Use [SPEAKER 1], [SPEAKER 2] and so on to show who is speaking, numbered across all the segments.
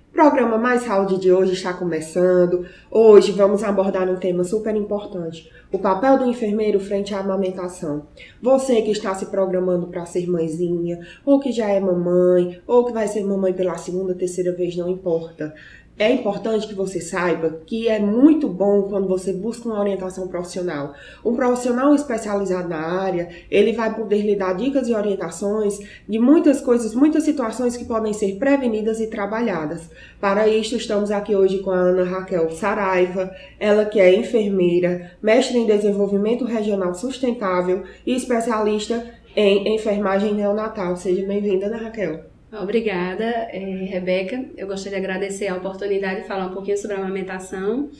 [SPEAKER 1] O programa Mais Saúde de hoje está começando. Hoje vamos abordar um tema super importante: o papel do enfermeiro frente à amamentação. Você que está se programando para ser mãezinha, ou que já é mamãe, ou que vai ser mamãe pela segunda, terceira vez, não importa. É importante que você saiba que é muito bom quando você busca uma orientação profissional. Um profissional especializado na área, ele vai poder lhe dar dicas e orientações de muitas coisas, muitas situações que podem ser prevenidas e trabalhadas. Para isso, estamos aqui hoje com a Ana Raquel Saraiva, ela que é enfermeira, mestre em desenvolvimento regional sustentável e especialista em enfermagem neonatal. Seja bem-vinda, Ana Raquel.
[SPEAKER 2] Obrigada, Rebeca. Eu gostaria de agradecer a oportunidade de falar um pouquinho sobre a amamentação.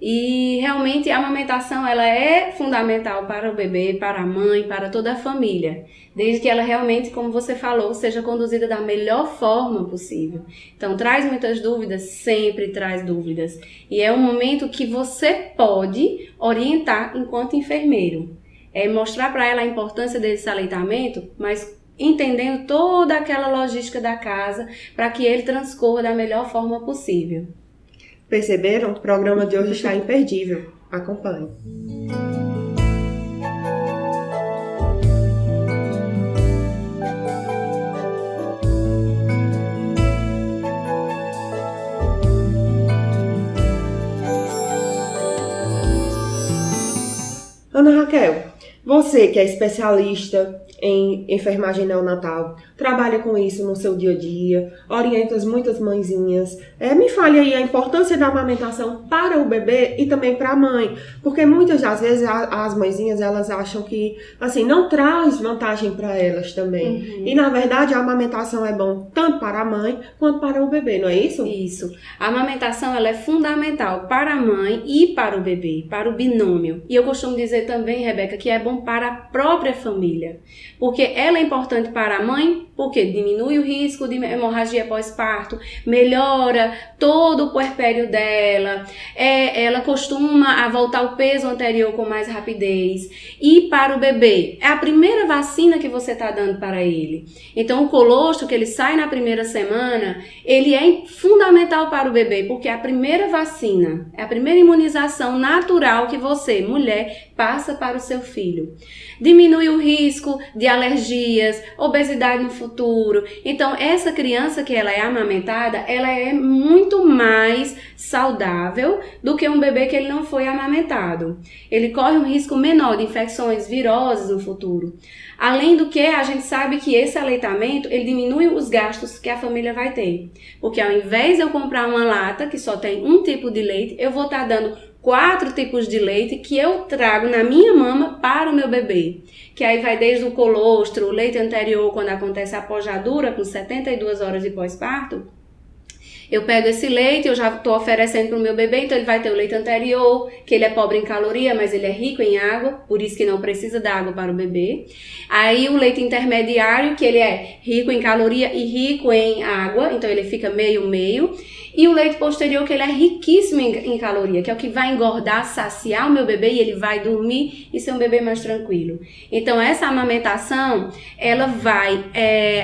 [SPEAKER 2] E realmente a amamentação ela é fundamental para o bebê, para a mãe, para toda a família, desde que ela realmente, como você falou, seja conduzida da melhor forma possível. Então traz muitas dúvidas, sempre traz dúvidas. E é um momento que você pode orientar enquanto enfermeiro. É mostrar para ela a importância desse aleitamento, mas entendendo toda aquela logística da casa para que ele transcorra da melhor forma possível.
[SPEAKER 1] Perceberam? O programa de hoje está imperdível. Acompanhe. Ana Raquel, você que é especialista em enfermagem neonatal, trabalha com isso no seu dia a dia, orienta muitas mãezinhas. Me fale aí a importância da amamentação para o bebê e também para a mãe, porque muitas das vezes as mãezinhas elas acham que assim não traz vantagem para elas também. E na verdade a amamentação é bom tanto para a mãe quanto para o bebê, não é isso?
[SPEAKER 2] Isso. A amamentação ela é fundamental para a mãe e para o bebê, para o binômio. E eu costumo dizer também, Rebeca, que é bom para a própria família. Porque ela é importante para a mãe, porque diminui o risco de hemorragia pós-parto, melhora todo o puerpério dela, ela costuma voltar ao peso anterior com mais rapidez. E para o bebê, é a primeira vacina que você está dando para ele. Então o colostro que ele sai na primeira semana, ele é fundamental para o bebê, porque é a primeira vacina, é a primeira imunização natural que você, mulher, passa para o seu filho. Diminui o risco de alergias, obesidade no futuro. Então, essa criança que ela é amamentada, ela é muito mais saudável do que um bebê que ele não foi amamentado. Ele corre um risco menor de infecções viroses no futuro. Além do que, a gente sabe que esse aleitamento, ele diminui os gastos que a família vai ter. Porque ao invés de eu comprar uma lata que só tem um tipo de leite, eu vou estar dando 4 tipos de leite que eu trago na minha mama para o meu bebê. Que aí vai desde o colostro, o leite anterior, quando acontece a pojadura, com 72 horas de pós-parto. Eu pego esse leite, eu já estou oferecendo para o meu bebê, então ele vai ter o leite anterior, que ele é pobre em caloria, mas ele é rico em água, por isso que não precisa dar água para o bebê. Aí o leite intermediário, que ele é rico em caloria e rico em água, então ele fica meio-meio. E o leite posterior, que ele é riquíssimo em caloria, que é o que vai engordar, saciar o meu bebê e ele vai dormir e ser um bebê mais tranquilo. Então essa amamentação, ela vai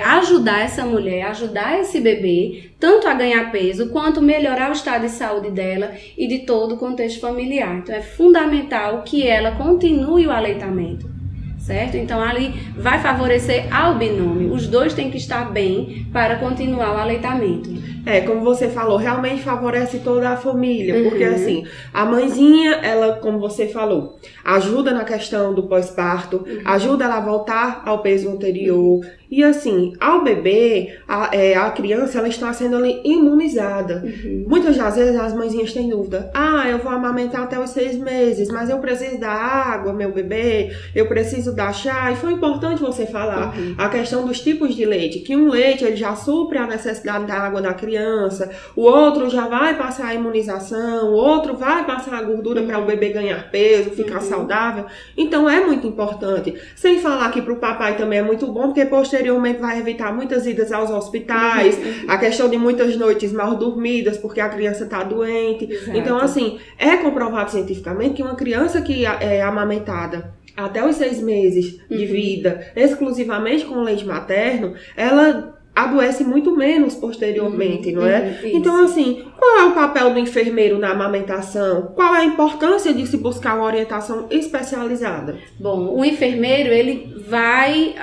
[SPEAKER 2] ajudar essa mulher, ajudar esse bebê, tanto a ganhar peso, quanto melhorar o estado de saúde dela e de todo o contexto familiar. Então é fundamental que ela continue o aleitamento. Certo? Então ali vai favorecer ao binômio. Os dois têm que estar bem para continuar o aleitamento.
[SPEAKER 1] Como você falou, realmente favorece toda a família, porque assim, a mãezinha, ela, como você falou, ajuda na questão do pós-parto, ajuda ela a voltar ao peso anterior, e assim, ao bebê, a criança, ela está sendo ali imunizada. Muitas das vezes as mãezinhas têm dúvida, eu vou amamentar até os 6 meses, mas eu preciso dar água, meu bebê, eu preciso dar chá, e foi importante você falar a questão dos tipos de leite, que um leite, ele já supre a necessidade da água da criança, o outro já vai passar a imunização, o outro vai passar a gordura para o bebê ganhar peso, ficar saudável. Então é muito importante. Sem falar que para o papai também é muito bom, porque posteriormente vai evitar muitas idas aos hospitais, a questão de muitas noites mal dormidas, porque a criança está doente.
[SPEAKER 2] Exato.
[SPEAKER 1] Então assim, é comprovado cientificamente que uma criança que é amamentada até os 6 meses de vida, exclusivamente com leite materno, ela adoece muito menos posteriormente, não é?
[SPEAKER 2] Isso.
[SPEAKER 1] Então, assim, qual é o papel do enfermeiro na amamentação? Qual é a importância de se buscar uma orientação especializada?
[SPEAKER 2] Bom, o enfermeiro, ele vai,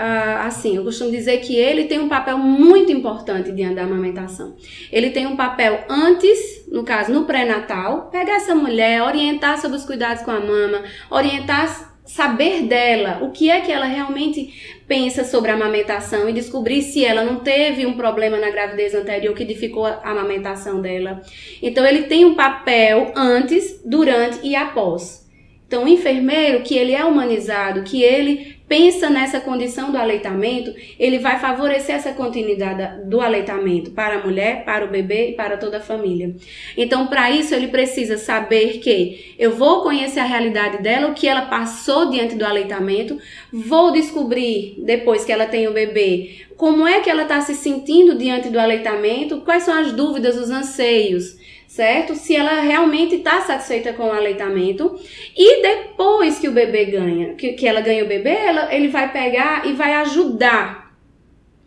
[SPEAKER 2] assim, eu costumo dizer que ele tem um papel muito importante diante da amamentação. Ele tem um papel antes, no caso, no pré-natal, pegar essa mulher, orientar sobre os cuidados com a mama, orientar, saber dela, o que é que ela realmente pensa sobre a amamentação e descobrir se ela não teve um problema na gravidez anterior que dificultou a amamentação dela. Então, ele tem um papel antes, durante e após. Então, o enfermeiro, que ele é humanizado, que ele pensa nessa condição do aleitamento, ele vai favorecer essa continuidade do aleitamento para a mulher, para o bebê e para toda a família. Então, para isso, ele precisa saber que eu vou conhecer a realidade dela, o que ela passou diante do aleitamento, vou descobrir, depois que ela tem o bebê, como é que ela está se sentindo diante do aleitamento, quais são as dúvidas, os anseios, certo? Se ela realmente está satisfeita com o aleitamento. E depois que o bebê ganha, que ela ganha o bebê, ele vai pegar e vai ajudar.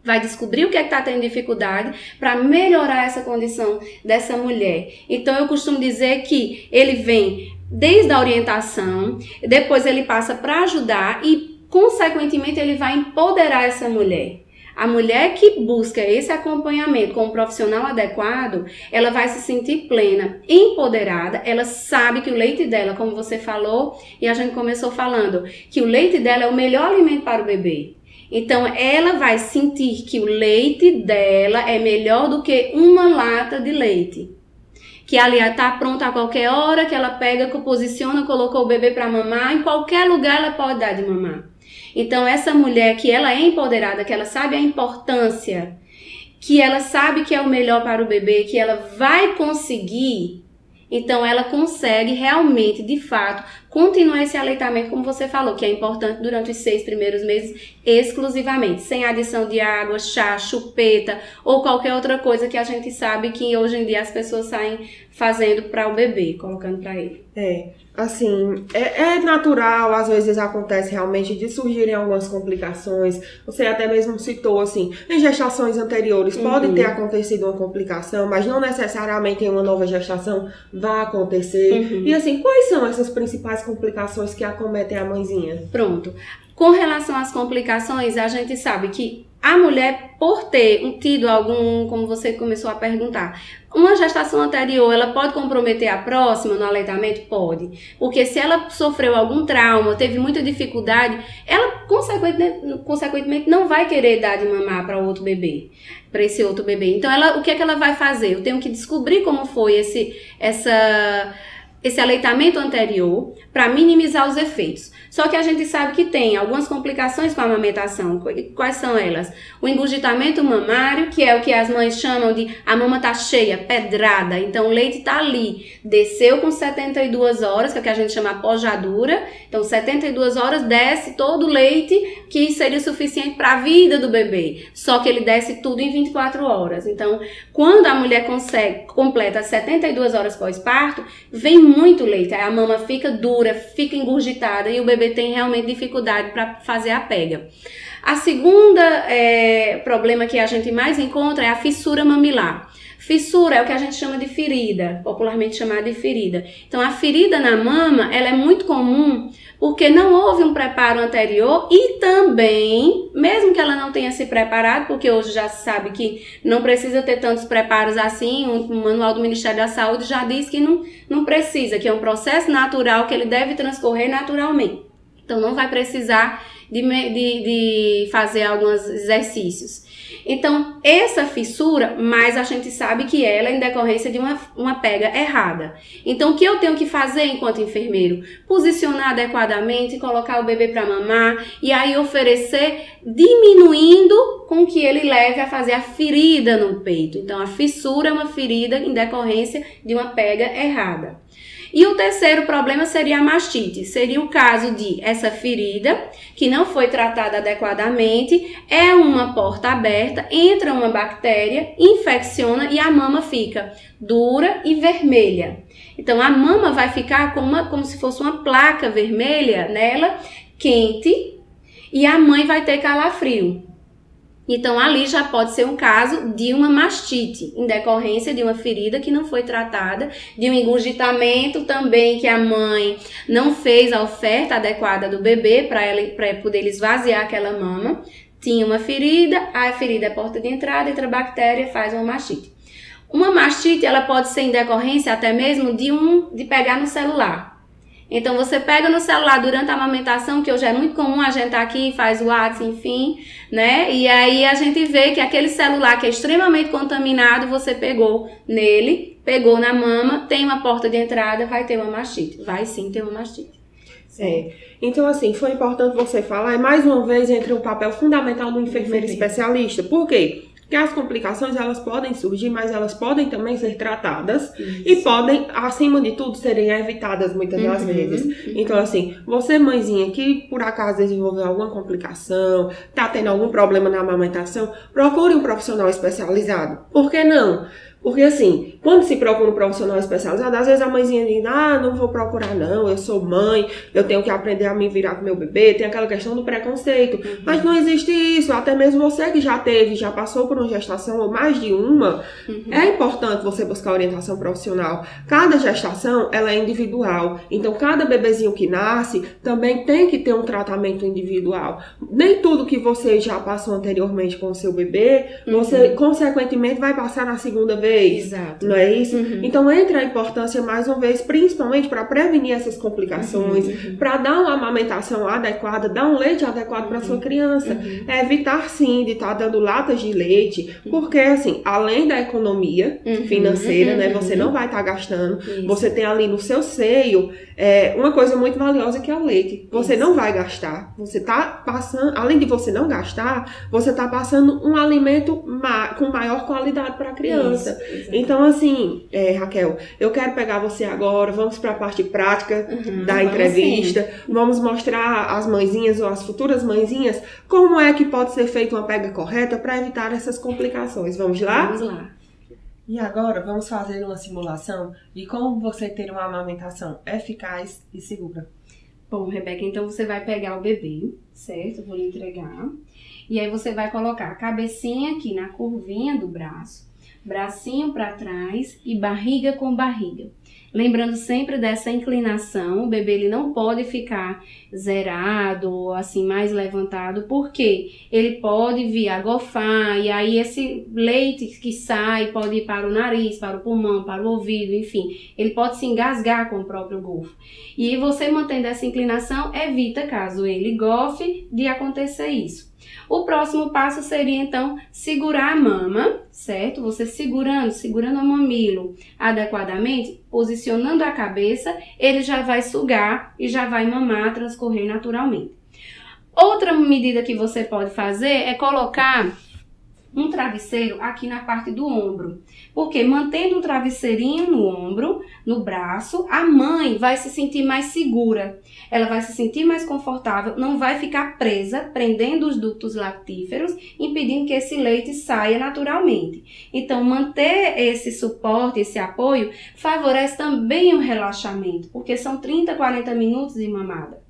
[SPEAKER 2] Vai descobrir o que é que está tendo dificuldade para melhorar essa condição dessa mulher. Então, eu costumo dizer que ele vem desde a orientação, depois ele passa para ajudar e, consequentemente, ele vai empoderar essa mulher. A mulher que busca esse acompanhamento com um profissional adequado, ela vai se sentir plena, empoderada, ela sabe que o leite dela, como você falou, e a gente começou falando, que o leite dela é o melhor alimento para o bebê. Então, ela vai sentir que o leite dela é melhor do que uma lata de leite. Que ali está pronta a qualquer hora, que ela pega, posiciona, colocou o bebê para mamar, em qualquer lugar ela pode dar de mamar. Então, essa mulher que ela é empoderada, que ela sabe a importância, que ela sabe que é o melhor para o bebê, que ela vai conseguir, então ela consegue realmente, de fato, continuar esse aleitamento, como você falou, que é importante durante os 6 primeiros meses, exclusivamente, sem adição de água, chá, chupeta ou qualquer outra coisa que a gente sabe que hoje em dia as pessoas saem fazendo para o bebê, colocando para ele.
[SPEAKER 1] Assim, é natural, às vezes acontece realmente de surgirem algumas complicações. Você até mesmo citou, assim, em gestações anteriores pode ter acontecido uma complicação, mas não necessariamente em uma nova gestação vai acontecer. E assim, quais são essas principais complicações que acometem a mãezinha?
[SPEAKER 2] Pronto. Com relação às complicações, a gente sabe que a mulher, por ter tido algum, como você começou a perguntar, uma gestação anterior, ela pode comprometer a próxima no aleitamento? Pode. Porque se ela sofreu algum trauma, teve muita dificuldade, ela consequentemente não vai querer dar de mamar para outro bebê, para esse outro bebê. Então, o que é que ela vai fazer? Eu tenho que descobrir como foi esse aleitamento anterior para minimizar os efeitos. Só que a gente sabe que tem algumas complicações com a amamentação. Quais são elas? O engurgitamento mamário, que é o que as mães chamam de a mama tá cheia, pedrada. Então o leite tá ali, desceu com 72 horas, que é o que a gente chama pojadura. Então 72 horas desce todo o leite que seria suficiente para a vida do bebê. Só que ele desce tudo em 24 horas. Então quando a mulher completa 72 horas pós-parto, vem muito leite. Aí a mama fica dura, fica engurgitada e o bebê tem realmente dificuldade para fazer a pega. A segunda problema que a gente mais encontra é a fissura mamilar. Fissura é o que a gente chama de ferida, popularmente chamada de ferida. Então, a ferida na mama, ela é muito comum porque não houve um preparo anterior e também, mesmo que ela não tenha se preparado, porque hoje já se sabe que não precisa ter tantos preparos assim, o manual do Ministério da Saúde já diz que não precisa, que é um processo natural que ele deve transcorrer naturalmente. Então, não vai precisar de fazer alguns exercícios. Então, essa fissura, mas a gente sabe que ela é em decorrência de uma pega errada. Então, o que eu tenho que fazer enquanto enfermeiro? Posicionar adequadamente, colocar o bebê para mamar e aí oferecer, diminuindo com que ele leve a fazer a ferida no peito. Então, a fissura é uma ferida em decorrência de uma pega errada. E o terceiro problema seria a mastite. Seria o caso de essa ferida que não foi tratada adequadamente, é uma porta aberta, entra uma bactéria, infecciona e a mama fica dura e vermelha. Então a mama vai ficar como se fosse uma placa vermelha nela, quente, e a mãe vai ter calafrio. Então, ali já pode ser um caso de uma mastite, em decorrência de uma ferida que não foi tratada, de um engurgitamento também que a mãe não fez a oferta adequada do bebê para poder esvaziar aquela mama. Tinha uma ferida, a ferida é porta de entrada, entra a bactéria, faz uma mastite. Uma mastite, ela pode ser em decorrência até mesmo de pegar no celular. Então, você pega no celular durante a amamentação, que hoje é muito comum a gente tá aqui, faz o WhatsApp, enfim, né? E aí a gente vê que aquele celular que é extremamente contaminado, você pegou nele, pegou na mama, tem uma porta de entrada, vai ter uma mastite. Vai sim ter uma mastite.
[SPEAKER 1] Então, assim, foi importante você falar, e mais uma vez, entre o papel fundamental do enfermeiro especialista. Por quê? Porque as complicações, elas podem surgir, mas elas podem também ser tratadas e podem, acima de tudo, serem evitadas muitas das vezes. Então, assim, você, mãezinha, que por acaso desenvolveu alguma complicação, tá tendo algum problema na amamentação, procure um profissional especializado. Por que não? Porque, assim, quando se procura um profissional especializado, às vezes a mãezinha diz, não vou procurar não, eu sou mãe, eu tenho que aprender a me virar com meu bebê, tem aquela questão do preconceito. Mas não existe isso, até mesmo você que já passou por uma gestação ou mais de uma, é importante você buscar orientação profissional. Cada gestação, ela é individual, então cada bebezinho que nasce também tem que ter um tratamento individual. Nem tudo que você já passou anteriormente com o seu bebê, você consequentemente vai passar na segunda vez.
[SPEAKER 2] Exato.
[SPEAKER 1] Não é isso? Então entra a importância mais uma vez, principalmente para prevenir essas complicações, para dar uma amamentação adequada, dar um leite adequado para sua criança. Evitar sim de estar dando latas de leite, porque assim, além da economia financeira, né, você não vai estar gastando, você tem ali no seu seio uma coisa muito valiosa que é o leite. Você não vai gastar, você está passando, além de você não gastar, você está passando um alimento com maior qualidade para a criança. Então, assim, Raquel, eu quero pegar você agora, vamos para a parte prática da entrevista, vamos mostrar às mãezinhas ou às futuras mãezinhas como é que pode ser feita uma pega correta para evitar essas complicações. Vamos lá?
[SPEAKER 2] Vamos lá.
[SPEAKER 1] E agora, vamos fazer uma simulação de como você ter uma amamentação eficaz e segura.
[SPEAKER 2] Bom, Rebeca, então você vai pegar o bebê, certo? Vou lhe entregar. E aí você vai colocar a cabecinha aqui na curvinha do braço, bracinho para trás e barriga com barriga. Lembrando sempre dessa inclinação, o bebê ele não pode ficar zerado ou assim mais levantado, porque ele pode vir a gofar e aí esse leite que sai pode ir para o nariz, para o pulmão, para o ouvido, enfim, ele pode se engasgar com o próprio gofo. E você mantendo essa inclinação evita, caso ele gofe, de acontecer isso. O próximo passo seria, então, segurar a mama, certo? Você segurando o mamilo adequadamente, posicionando a cabeça, ele já vai sugar e já vai mamar, transcorrer naturalmente. Outra medida que você pode fazer é colocar um travesseiro aqui na parte do ombro. Porque mantendo um travesseirinho no ombro, no braço, a mãe vai se sentir mais segura. Ela vai se sentir mais confortável, não vai ficar presa, prendendo os ductos lactíferos, impedindo que esse leite saia naturalmente. Então, manter esse suporte, esse apoio, favorece também o relaxamento, porque são 30, 40 minutos de mamada.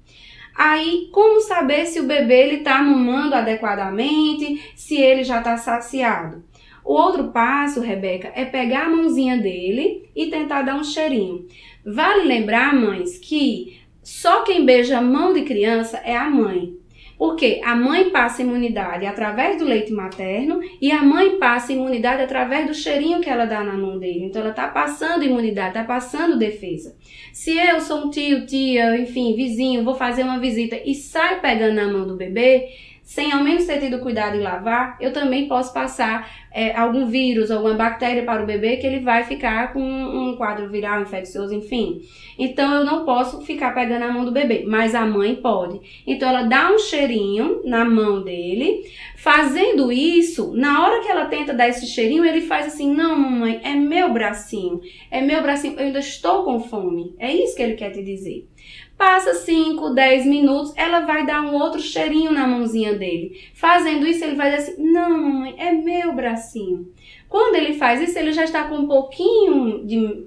[SPEAKER 2] Aí, como saber se o bebê está mamando adequadamente, se ele já está saciado? O outro passo, Rebeca, é pegar a mãozinha dele e tentar dar um cheirinho. Vale lembrar, mães, que só quem beija a mão de criança é a mãe. Porque a mãe passa imunidade através do leite materno e a mãe passa imunidade através do cheirinho que ela dá na mão dele. Então, ela está passando imunidade, está passando defesa. Se eu sou um tio, tia, enfim, vizinho, vou fazer uma visita e saio pegando na mão do bebê, sem ao menos ter tido cuidado em lavar, eu também posso passar algum vírus, alguma bactéria para o bebê que ele vai ficar com um quadro viral, infeccioso, enfim. Então, eu não posso ficar pegando a mão do bebê, mas a mãe pode. Então, ela dá um cheirinho na mão dele. Fazendo isso, na hora que ela tenta dar esse cheirinho, ele faz assim, não, mamãe, é meu bracinho, eu ainda estou com fome. É isso que ele quer te dizer. Passa 5, 10 minutos, ela vai dar um outro cheirinho na mãozinha dele. Fazendo isso, ele vai dizer assim, não, mamãe, é meu bracinho. Quando ele faz isso, ele já está com um pouquinho de...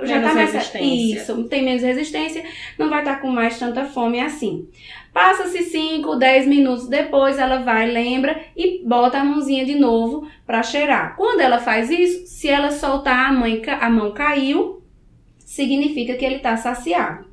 [SPEAKER 2] já
[SPEAKER 1] menos
[SPEAKER 2] tá mais
[SPEAKER 1] resistência.
[SPEAKER 2] Isso, tem menos resistência, não vai estar com mais tanta fome assim. Passa-se 5, 10 minutos depois, ela vai, lembra e bota a mãozinha de novo para cheirar. Quando ela faz isso, se ela soltar a mão caiu, significa que ele está saciado.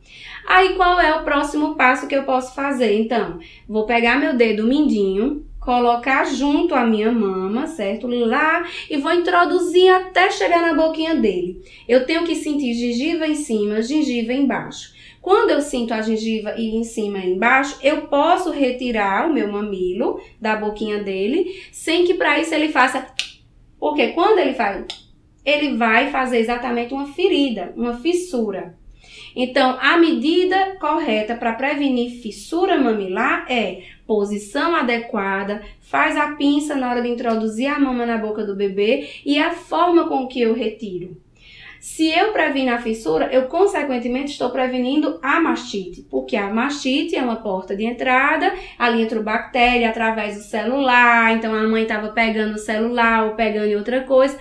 [SPEAKER 2] Aí qual é o próximo passo que eu posso fazer? Então, vou pegar meu dedo mindinho, colocar junto à minha mama, certo? Lá, e vou introduzir até chegar na boquinha dele. Eu tenho que sentir gengiva em cima, gengiva embaixo. Quando eu sinto a gengiva em cima e embaixo, eu posso retirar o meu mamilo da boquinha dele, sem que para isso ele faça... Porque quando ele faz... ele vai fazer exatamente uma ferida, uma fissura. Então, a medida correta para prevenir fissura mamilar é posição adequada, faz a pinça na hora de introduzir a mama na boca do bebê e a forma com que eu retiro. Se eu previno a fissura, eu consequentemente estou prevenindo a mastite, porque a mastite é uma porta de entrada, ali entra bactéria através do celular, então a mãe estava pegando o celular ou pegando outra coisa.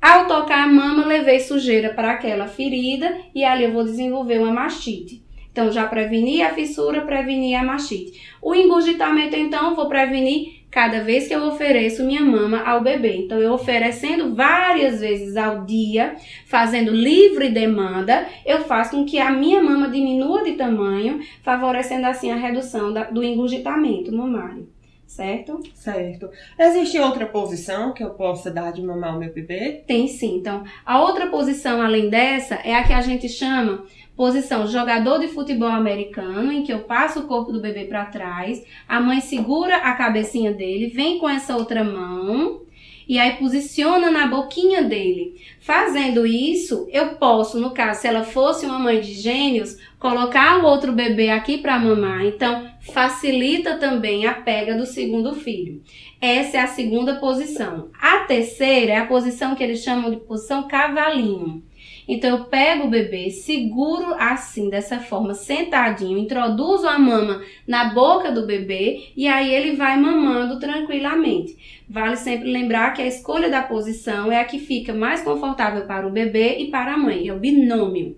[SPEAKER 2] Ao tocar a mama, levei sujeira para aquela ferida e ali eu vou desenvolver uma mastite. Então, já preveni a fissura, preveni a mastite. O engurgitamento, então, vou prevenir cada vez que eu ofereço minha mama ao bebê. Então, eu oferecendo várias vezes ao dia, fazendo livre demanda, eu faço com que a minha mama diminua de tamanho, favorecendo assim a redução do engurgitamento mamário. Certo?
[SPEAKER 1] Certo. Existe outra posição que eu possa dar de mamar ao meu bebê?
[SPEAKER 2] Tem sim. Então, a outra posição além dessa é a que a gente chama posição jogador de futebol americano, em que eu passo o corpo do bebê para trás, a mãe segura a cabecinha dele, vem com essa outra mão e aí posiciona na boquinha dele. Fazendo isso, eu posso, no caso, se ela fosse uma mãe de gêmeos, colocar o outro bebê aqui para mamar. Então, facilita também a pega do segundo filho. Essa é a segunda posição. A terceira é a posição que eles chamam de posição cavalinho. Então, eu pego o bebê, seguro assim, dessa forma, sentadinho, introduzo a mama na boca do bebê e aí ele vai mamando tranquilamente. Vale sempre lembrar que a escolha da posição é a que fica mais confortável para o bebê e para a mãe, é o binômio.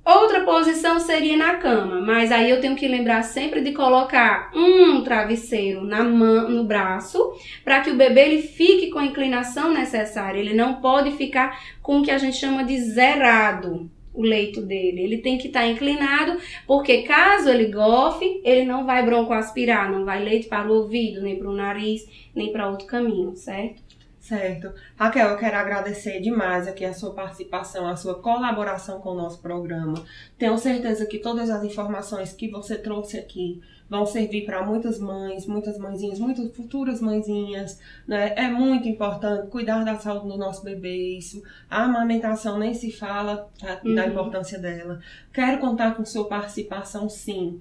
[SPEAKER 2] Outra posição seria na cama, mas aí eu tenho que lembrar sempre de colocar um travesseiro no braço, para que o bebê ele fique com a inclinação necessária. Ele não pode ficar com o que a gente chama de zerado, o leito dele. Ele tem que estar inclinado, porque caso ele gofe, ele não vai broncoaspirar, não vai leite para o ouvido, nem para o nariz, nem para outro caminho, certo?
[SPEAKER 1] Certo. Raquel, eu quero agradecer demais aqui a sua participação, a sua colaboração com o nosso programa. Tenho certeza que todas as informações que você trouxe aqui vão servir para muitas mães, muitas mãezinhas, muitas futuras mãezinhas, né? É muito importante cuidar da saúde do nosso bebê, isso. A amamentação nem se fala da importância dela. Quero contar com sua participação, sim.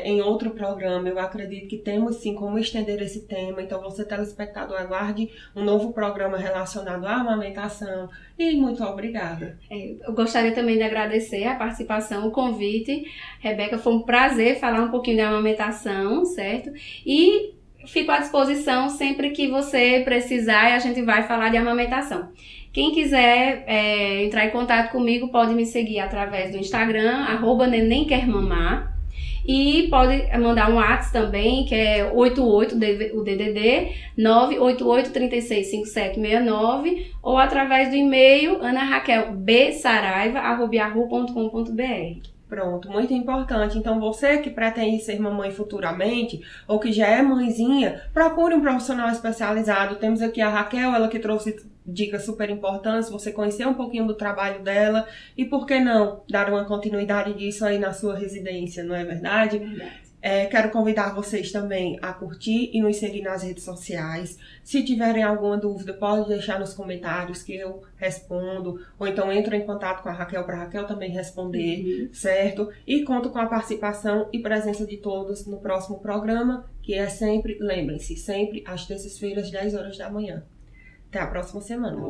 [SPEAKER 1] Em outro programa, eu acredito que temos sim como estender esse tema. Então, você telespectador, aguarde um novo programa relacionado à amamentação. E muito obrigada.
[SPEAKER 2] Eu gostaria também de agradecer a participação, o convite. Rebeca, foi um prazer falar um pouquinho de amamentação, certo? E fico à disposição sempre que você precisar e a gente vai falar de amamentação. Quem quiser entrar em contato comigo pode me seguir através do Instagram, @nenenquermamar. E pode mandar um WhatsApp também, que é 88, o DDD, 988-365769, ou através do e-mail anaraquelbsaraiva@yahoo.com.br.
[SPEAKER 1] Pronto, muito importante. Então, você que pretende ser mamãe futuramente, ou que já é mãezinha, procure um profissional especializado. Temos aqui a Raquel, ela que trouxe dicas super importantes, você conhecer um pouquinho do trabalho dela e, por que não, dar uma continuidade disso aí na sua residência, não é verdade?
[SPEAKER 2] É verdade.
[SPEAKER 1] Quero convidar vocês também a curtir e nos seguir nas redes sociais. Se tiverem alguma dúvida, pode deixar nos comentários que eu respondo, ou então entra em contato com a Raquel para a Raquel também responder, certo? E conto com a participação e presença de todos no próximo programa, que é sempre, lembrem-se, sempre às terças-feiras, 10 horas da manhã. Até a próxima semana.